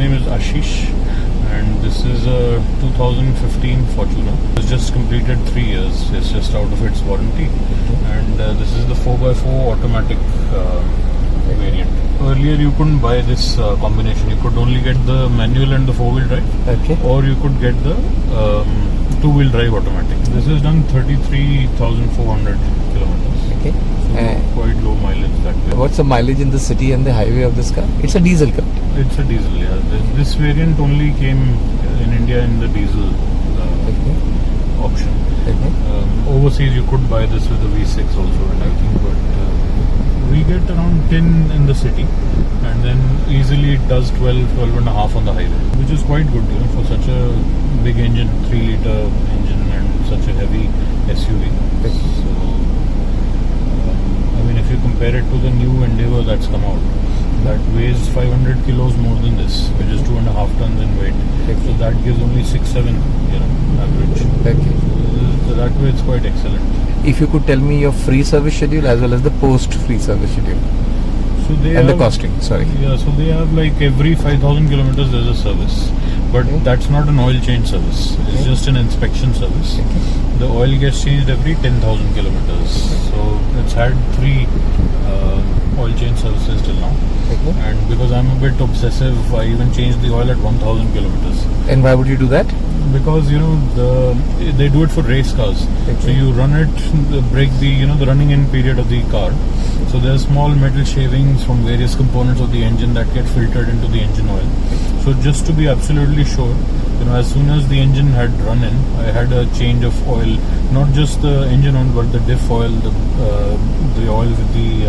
name is Ashish, and this is a 2015 Fortuner. It's just completed 3 years. It's just out of its warranty, and this is the 4x4 automatic variant. Earlier you couldn't buy this combination. You could only get the manual and the 4-wheel drive, or you could get the 2-wheel drive automatic. This has done 33,400 kilometers. Okay. So quite low mileage that way. What's the mileage in the city and the highway of this car? It's a diesel car. It's a diesel, yeah. This variant only came in India in the diesel option. Overseas you could buy this with a V6 also and everything, but we get around 10 in the city, and then easily it does 12 and a half on the highway, which is quite good, for such a big engine, 3-liter engine and such a heavy SUV. So, I mean, if you compare it to the new Endeavour that's come out, that weighs 500 kilos more than this, which is 2.5 tons in weight. So that gives only 6-7, average. So that way it's quite excellent. If you could tell me your free service schedule as well as the post-free service schedule. So they and the costing, sorry. Yeah, so they have like every 5,000 kilometers there's a service. But that's not an oil change service. It's just an inspection service. The oil gets changed every 10,000 kilometers. So it's had 3 oil change services till now. And because I'm a bit obsessive, I even changed the oil at 1,000 kilometers. And why would you do that? Because they do it for race cars. So you run it, break the the running in period of the car. So there are small metal shavings from various components of the engine that get filtered into the engine oil. So just to be absolutely sure, as soon as the engine had run in, I had a change of oil, not just the engine oil, but the diff oil, the oil with the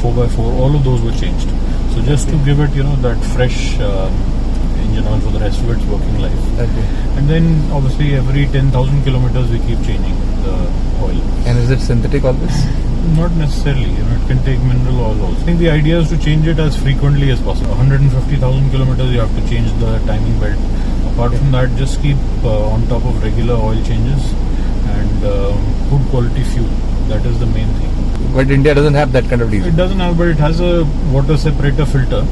4x4, all of those were changed. So just to give it, that fresh engine oil for the rest of its working life. And then obviously every 10,000 kilometers we keep changing the oil. And is it synthetic always? Not necessarily, it can take mineral oil also. I think the idea is to change it as frequently as possible. 150,000 kilometers you have to change the timing belt. Apart from that, just keep on top of regular oil changes and good quality fuel. That is the main thing. But India doesn't have that kind of diesel. It doesn't have, but it has a water separator filter.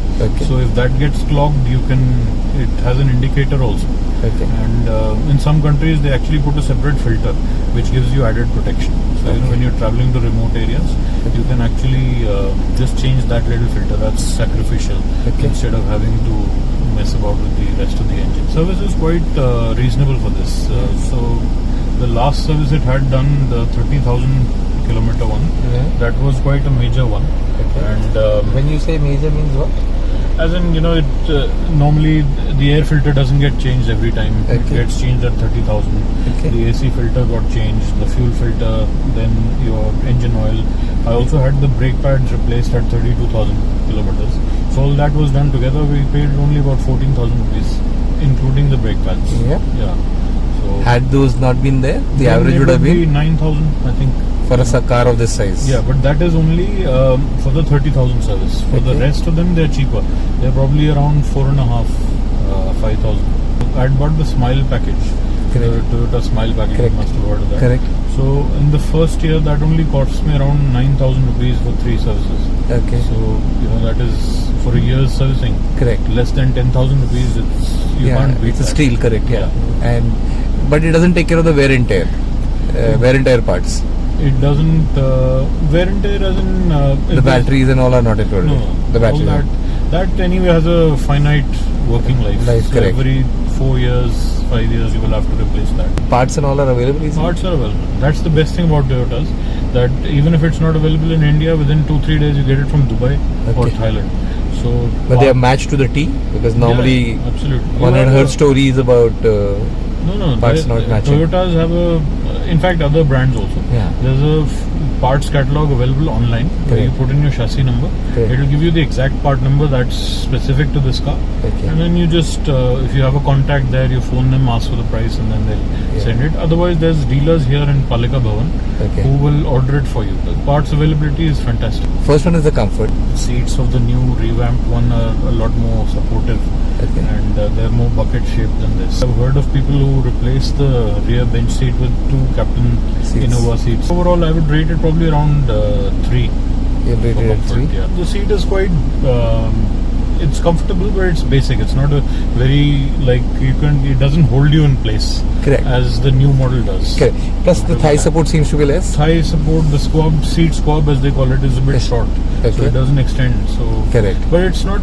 So if that gets clogged, it has an indicator also. And in some countries they actually put a separate filter which gives you added protection. So when you're traveling to remote areas, you can actually just change that little filter. That's sacrificial instead of having to mess about with the rest of the engine. Service is quite reasonable for this. So the last service it had done, the 30,000 kilometer one, that was quite a major one. And when you say major means what? As in, normally the air filter doesn't get changed every time. It gets changed at 30,000. The AC filter got changed, the fuel filter, then your engine oil. I also had the brake pads replaced at 32,000 kilometers. So all that was done together. We paid only about 14,000 rupees, including the brake pads. So had those not been there, the average would have been 9,000, I think. For a car of this size. Yeah, but that is only for the 30,000 service. For the rest of them, they're cheaper. They're probably around 4.5, 5,000. I had bought the Smile package. The Toyota Smile package. You must have heard of that. So in the first year, that only costs me around 9,000 rupees for 3 services. So that is for a year's servicing. Less than 10,000 rupees. You can't beat it's that. A steal, but it doesn't take care of the wear and tear parts. It doesn't wear and tear as in the batteries and all are not included. No, the battery. That anyway has a finite working life. So every 4 years, 5 years you will have to replace that. Parts and all are available easily? Parts are available. That's the best thing about Toyotas, that even if it's not available in India, within 2-3 days you get it from Dubai or Thailand. So but they are matched to the T, because normally absolutely. One had heard stories about parts not matching. Toyotas have in fact other brands also. There's a parts catalog available online where you put in your chassis number. It will give you the exact part number that's specific to this car. And then you just, if you have a contact there, you phone them, ask for the price, and then they'll send it. Otherwise, there's dealers here in Palika Bhavan who will order it for you. The parts availability is fantastic. First one is the comfort. Seats of the new revamped one are a lot more supportive. And they're more bucket shaped than this. I've heard of people who replace the rear bench seat with 2 captain Innova seats. Overall, I would rate it probably around 3. You rated it 3? The seat is quite it's comfortable, but it's basic. It's not a very it doesn't hold you in place. Correct. As the new model does. Correct. Plus the thigh support seems to be less. Thigh support, the seat squab as they call it, is a bit short. Okay. So it doesn't extend. So correct. But it's not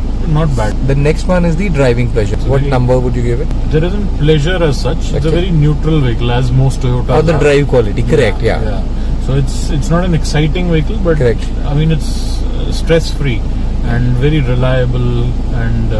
bad. The next one is the driving pleasure. What number would you give it? There isn't pleasure as such. It's a very neutral vehicle, as most Toyotas. Or the drive quality. Correct. Yeah. So it's not an exciting vehicle, but correct. I mean it's stress free and very reliable and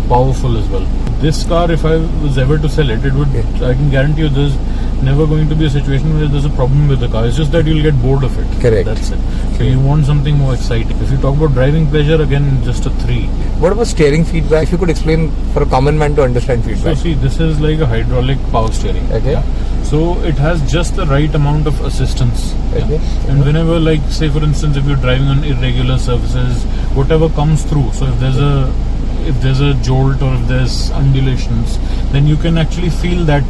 powerful as well. This car, if I was ever to sell it, I can guarantee you there's never going to be a situation where there's a problem with the car. It's just that you'll get bored of it. Correct. That's it. So you want something more exciting. If you talk about driving pleasure, again, just a 3. What about steering feedback? If you could explain for a common man to understand feedback. So see, this is like a hydraulic power steering. Okay. Yeah? So it has just the right amount of assistance. Okay. Yeah? And whenever, like, say for instance, if you're driving on irregular surfaces, whatever comes through. So if there's a jolt or if there's undulations, then you can actually feel that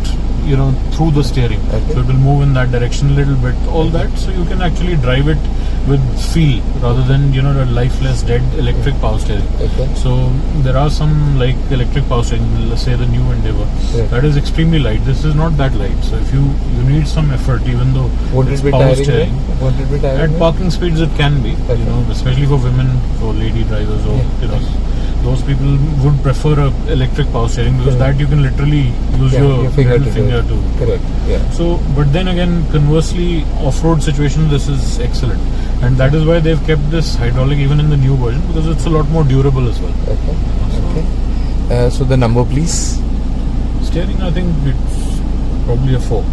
through the steering. Okay. So it will move in that direction a little bit, all that. So you can actually drive it with feel rather than a lifeless dead electric power steering. Okay. So there are some like electric power steering, let's say the new Endeavour, that is extremely light. This is not that light. So if you need some effort, even though it's power steering, at parking speeds it can be, especially for women, for lady drivers, or those people would prefer a electric power steering because that you can literally use your finger to. Correct. Yeah. So, but then again, conversely, off-road situation, this is excellent, and that is why they've kept this hydraulic even in the new version because it's a lot more durable as well. Okay. So the number, please. Steering, I think it's probably a 4.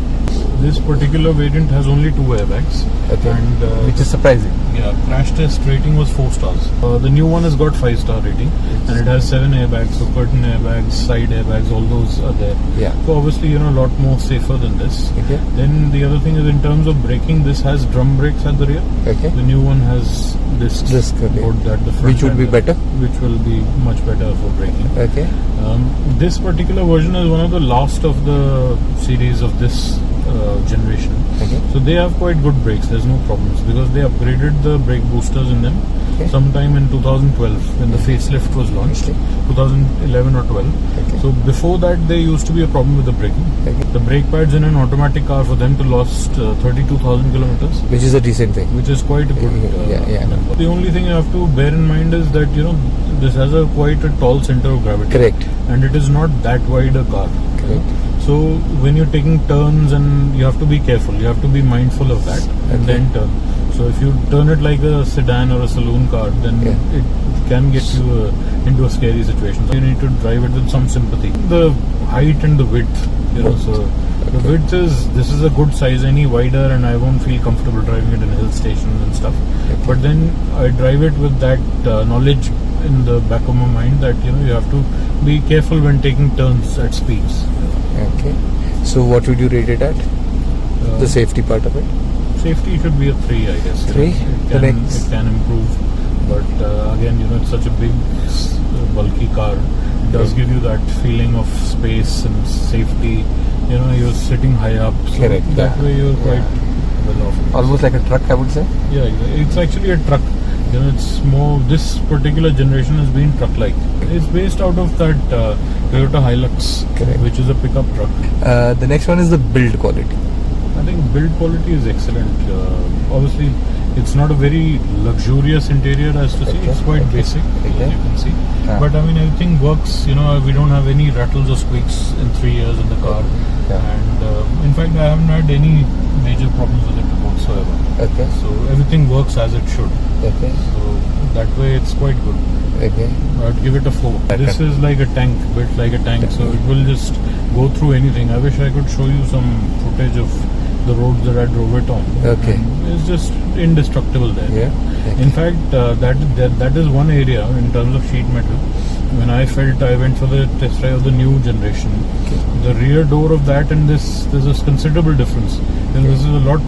This particular variant has only 2 airbags. Okay. And which is surprising. Yeah, crash test rating was 4 stars. The new one has got 5-star rating, and it has 7 airbags, so curtain airbags, side airbags, all those are there. Yeah. So obviously, a lot more safer than this. Okay. Then the other thing is in terms of braking, this has drum brakes at the rear. Okay. The new one has discs okay. at the front. Which would be better? Which will be much better for braking. Okay. This particular version is one of the last of the series of this generation. Okay. So they have quite good brakes. There's no problems because they upgraded the brake boosters in them sometime in 2012 when the facelift was launched. 2011 or 12. So before that there used to be a problem with the braking. The brake pads in an automatic car, for them to last 32,000 kilometers, which is a decent thing, which is quite a good number. The only thing you have to bear in mind is that this has quite a tall center of gravity. Correct. And it is not that wide a car. Correct. So when you're taking turns, and you have to be careful, you have to be mindful of that and then turn. So if you turn it like a sedan or a saloon car, then it can get you into a scary situation. So you need to drive it with some sympathy. The height and the width, so the width this is a good size. Any wider and I won't feel comfortable driving it in hill stations and stuff. But then I drive it with that knowledge in the back of my mind that you have to be careful when taking turns at speeds. Okay. So what would you rate it at? The safety part of it? Safety should be a 3, I guess. 3? It can improve, but again, it's such a big, bulky car. It does give you that feeling of space and safety. You're sitting high up, so correct. That way you're quite well off. Almost like a truck, I would say. Yeah, it's actually a truck. It's more. This particular generation has been truck-like. It's based out of that Toyota Hilux, which is a pickup truck. The next one is the build quality. I think build quality is excellent. Obviously, it's not a very luxurious interior as to see. It's quite basic, as you can see. But I mean, everything works. We don't have any rattles or squeaks in 3 years in the car. And in fact, I haven't had any major problems with it whatsoever. Okay. So everything works as it should. Okay. So that way, it's quite good. Okay. I'd give it a 4. This is like a tank, built like a tank, so it will just go through anything. I wish I could show you some footage of the roads that I drove it on. Okay. It's just indestructible there. Yeah. In fact, that is one area in terms of sheet metal. When I went for the test drive of the new generation. The rear door of that and this, there's a considerable difference. This is a lot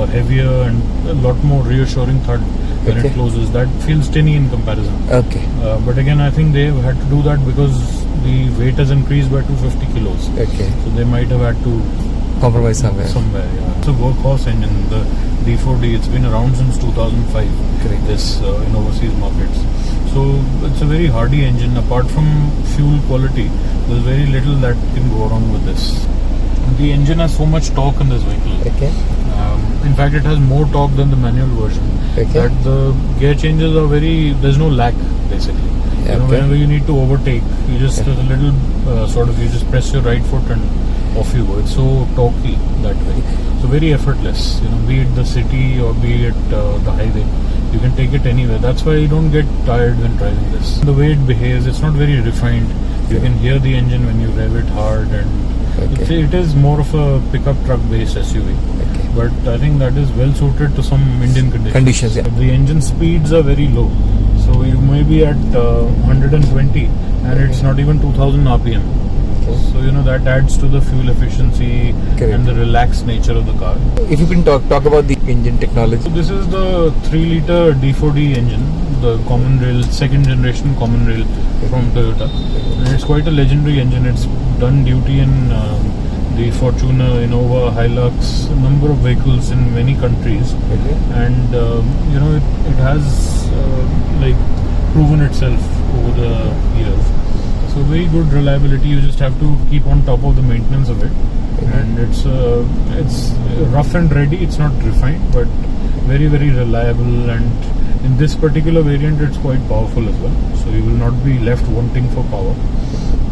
heavier and a lot more reassuring thud when it closes. That feels tinny in comparison. Okay. But again, I think they had to do that because the weight has increased by 250 kilos. Okay. So they might have had to compromise somewhere. Yeah. It's a workhorse engine, the D4D. It's been around since 2005. Correct. This in overseas markets. So So it's a very hardy engine. Apart from fuel quality, there's very little that can go wrong with this. The engine has so much torque in this vehicle. Okay. In fact, it has more torque than the manual version. Okay. That the gear changes are there's no lag basically. You know, whenever you need to overtake, you just there's a little you just press your right foot and off you go. It's so torquey that way. So very effortless. You know, be it the city or be it the highway, you can take it anywhere. That's why you don't get tired when driving this. The way it behaves, it's not very refined. You can hear the engine when you rev it hard, and it is more of a pickup truck based SUV. But I think that is well suited to some Indian conditions. The engine speeds are very low. So you may be at 120 and it's not even 2000 RPM. So you know that adds to the fuel efficiency and the relaxed nature of the car. If you can talk about the engine technology. So this is the 3-liter D4D engine, the common rail, second generation common rail from Toyota. And it's quite a legendary engine. It's done duty in the Fortuner, Innova, Hilux, a number of vehicles in many countries. And you know it has proven itself over the years. So very good reliability. You just have to keep on top of the maintenance of it, and it's rough and ready. It's not refined, but very reliable. And in this particular variant, it's quite powerful as well. So you will not be left wanting for power.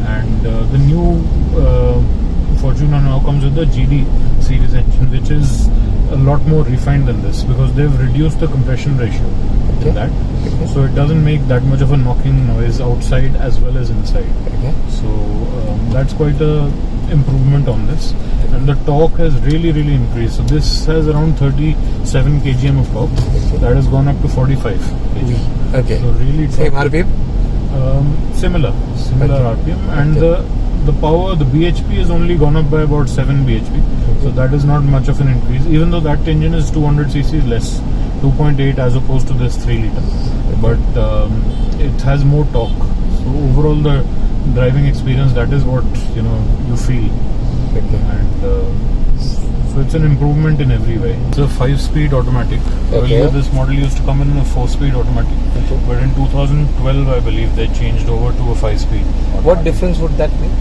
And the new Fortuner now comes with the GD series engine, which is a lot more refined than this because they've reduced the compression ratio in that. So it doesn't make that much of a knocking noise outside as well as inside. So that's quite a improvement on this. And the torque has really increased. So this has around 37 kgm of torque. That has gone up to 45 kg. So really same RPM? Similar RPM. And the power, the BHP has only gone up by about 7 BHP. So that is not much of an increase, even though that engine is 200 cc less, 2.8 as opposed to this 3 liter. But it has more torque. So overall the driving experience, that is what you feel. And so it's an improvement in every way. It's a 5-speed automatic. Earlier this model used to come in a 4-speed automatic. But in 2012 I believe they changed over to a 5-speed. What difference would that make?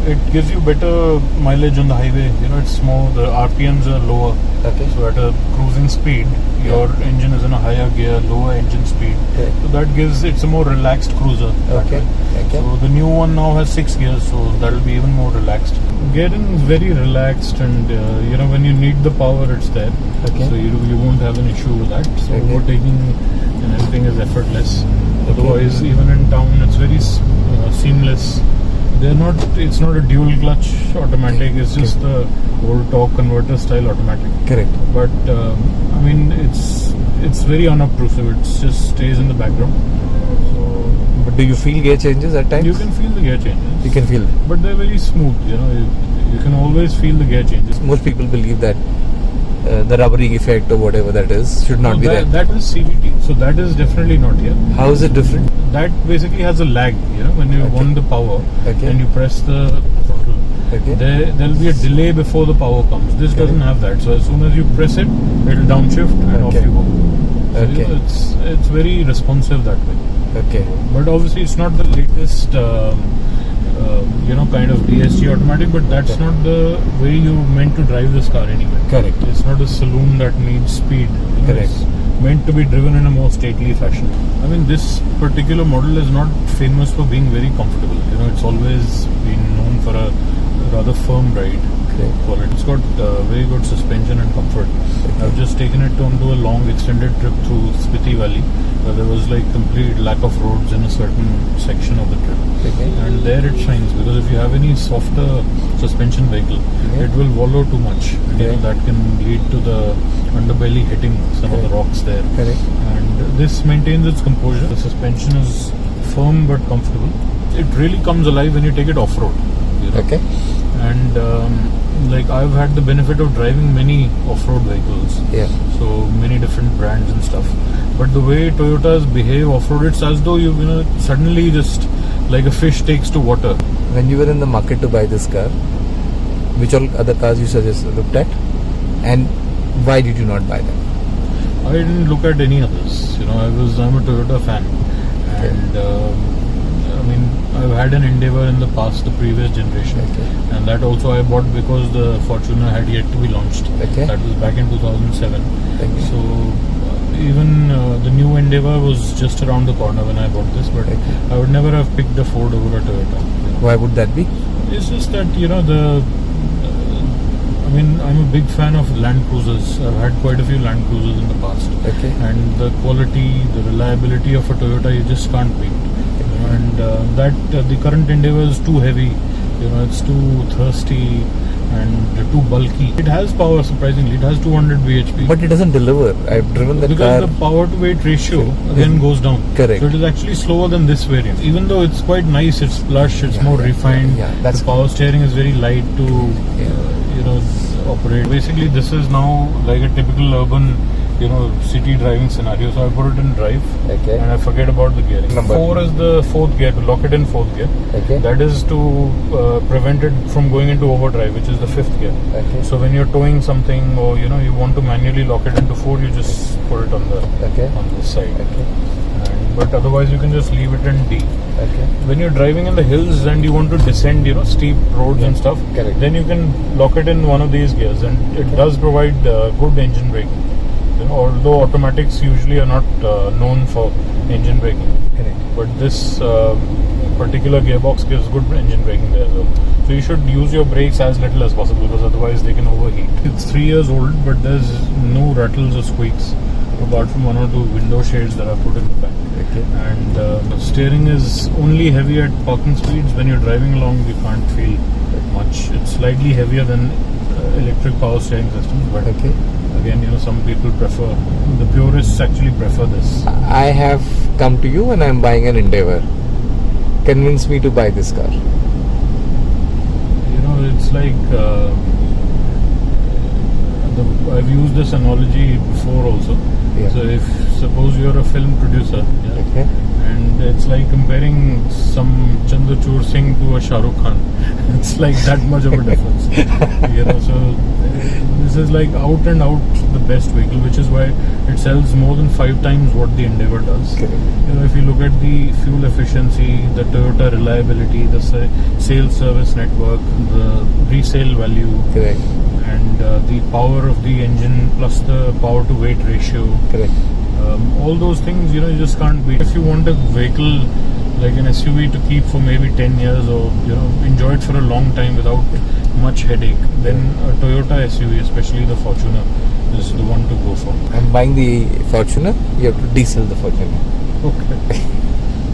It gives you better mileage on the highway. You know, it's more, the RPMs are lower. So at a cruising speed, your engine is in a higher gear, lower engine speed. So that gives, it's a more relaxed cruiser. So the new one now has 6 gears, so that will be even more relaxed. Gearing is very relaxed, and you know, when you need the power, it's there. So you won't have an issue with that. So overtaking and everything is effortless. Otherwise, even in town, it's very seamless. It's not a dual clutch automatic. It's just the old torque converter style automatic. But I mean, it's very unobtrusive. It just stays in the background. So, but do you feel gear changes at times? You can feel the gear changes. You can feel them. But they're very smooth. You know, you can always feel the gear changes. Most people believe that the rubbering effect or whatever that is should not be there. That is CVT. So that is definitely not here. How is it different? That basically has a lag. You know, when you want the power and you press the throttle, there'll be a delay before the power comes. This doesn't have that. So as soon as you press it, it'll downshift and off you go. So you know, it's very responsive that way. But obviously it's not the latest kind of DSG automatic, but that's not the way you meant to drive this car anyway. It's not a saloon that needs speed. It's meant to be driven in a more stately fashion. I mean, this particular model is not famous for being very comfortable. You know, it's always been known for a rather firm ride. It's got very good suspension and comfort. I've just taken it onto a long extended trip through Spiti Valley, where there was like complete lack of roads in a certain section of the trip. And there it shines, because if you have any softer suspension vehicle, it will wallow too much. And you know, that can lead to the underbelly hitting some of the rocks there. And this maintains its composure. The suspension is firm but comfortable. It really comes alive when you take it off-road. You know? And like, I've had the benefit of driving many off-road vehicles, so many different brands and stuff. But the way Toyotas behave off-road, it's as though you know suddenly just like a fish takes to water. When you were in the market to buy this car, which all other cars you looked at, and why did you not buy them? I didn't look at any others. You know, I'm a Toyota fan, And I mean, I've had an Endeavour in the past, the previous generation, and that also I bought because the Fortuner had yet to be launched. That was back in 2007. So even the new Endeavour was just around the corner when I bought this, but I would never have picked a Ford over a Toyota. Why would that be? It's just that I mean, I'm a big fan of Land Cruisers. I've had quite a few Land Cruisers in the past, and the quality, the reliability of a Toyota, you just can't beat. And the current Endeavour is too heavy. It's too thirsty and too bulky. It has power, surprisingly. It has 200 bhp. But it doesn't deliver. I've driven the car. Because the power to weight ratio again goes down. Correct. So it is actually slower than this variant. Even though it's quite nice, it's plush, it's more refined. The power steering is very light to operate. Basically, this is now like a typical urban city driving scenario. So I put it in drive and I forget about the gearing. 4 is the fourth gear, to lock it in fourth gear. That is to prevent it from going into overdrive, which is the fifth gear. So when you're towing something or you want to manually lock it into 4, you just put it on the on this side. But otherwise you can just leave it in D. When you're driving in the hills and you want to descend steep roads and stuff, then you can lock it in one of these gears, and it does provide good engine braking. Although automatics usually are not known for engine braking, but this particular gearbox gives good engine braking there as well. So you should use your brakes as little as possible, because otherwise they can overheat. It's 3 years old, but there's no rattles or squeaks apart from 1 or 2 window shades that I put in the back. And the steering is only heavy at parking speeds. When you're driving along, you can't feel much. It's slightly heavier than electric power steering systems, but again, some people prefer, the purists actually prefer this. I have come to you and I'm buying an Endeavour. Convince me to buy this car. It's like I've used this analogy before also. So if suppose you're a film producer, and it's like comparing some Chandrachur Singh to a Shah Rukh Khan. It's like that much of a difference. So this is like out and out the best vehicle, which is why it sells more than 5 times what the Endeavour does. If you look at the fuel efficiency, the Toyota reliability, the sales service network, the resale value, and the power of the engine plus the power to weight ratio, all those things you just can't beat. If you want a vehicle like an SUV to keep for maybe 10 years or enjoy it for a long time without much headache, then a Toyota SUV, especially the Fortuner, is the one to go for. I'm buying the Fortuner. You have to diesel the Fortuner.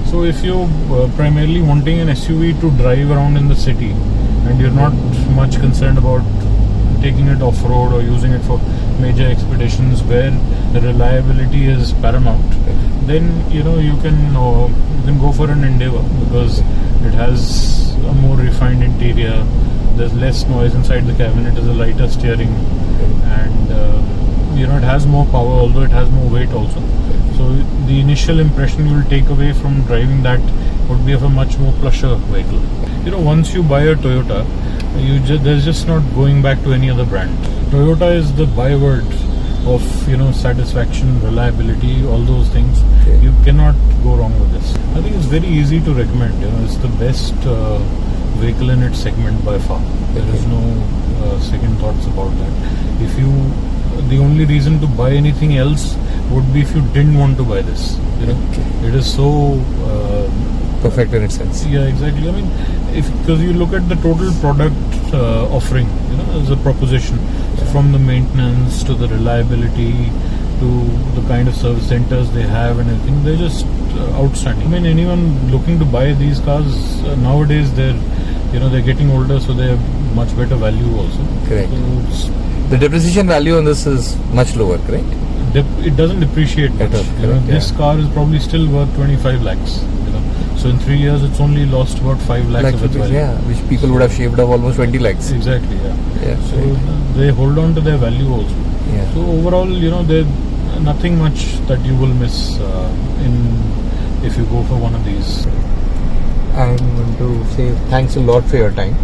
So if you're primarily wanting an SUV to drive around in the city and you're not much concerned about taking it off-road or using it for major expeditions where the reliability is paramount, then you can go for an Endeavour, because it has a more refined interior. There's less noise inside the cabin. It is a lighter steering, and it has more power, although it has more weight also. So the initial impression you will take away from driving that would be of a much more plusher vehicle. Once you buy a Toyota, there's just not going back to any other brand. Toyota is the byword of satisfaction, reliability, all those things. You cannot go wrong with this. I think it's very easy to recommend. It's the best vehicle in its segment by far. There is no second thoughts about that. The only reason to buy anything else would be if you didn't want to buy this. It is so perfect in its sense. Yeah, exactly. I mean, because you look at the total product offering, as a proposition, so from the maintenance to the reliability to the kind of service centers they have and everything, they're just outstanding. I mean, anyone looking to buy these cars nowadays, they're getting older, so they have much better value also. Correct. So the depreciation value on this is much lower, correct? It doesn't depreciate much. This car is probably still worth 25 lakhs. So in 3 years, it's only lost about 5 lakhs of its value. Which people would have shaved off almost 20 lakhs. Exactly, So they hold on to their value also. So overall, there's nothing much that you will miss if you go for one of these. I'm going to say thanks a lot for your time.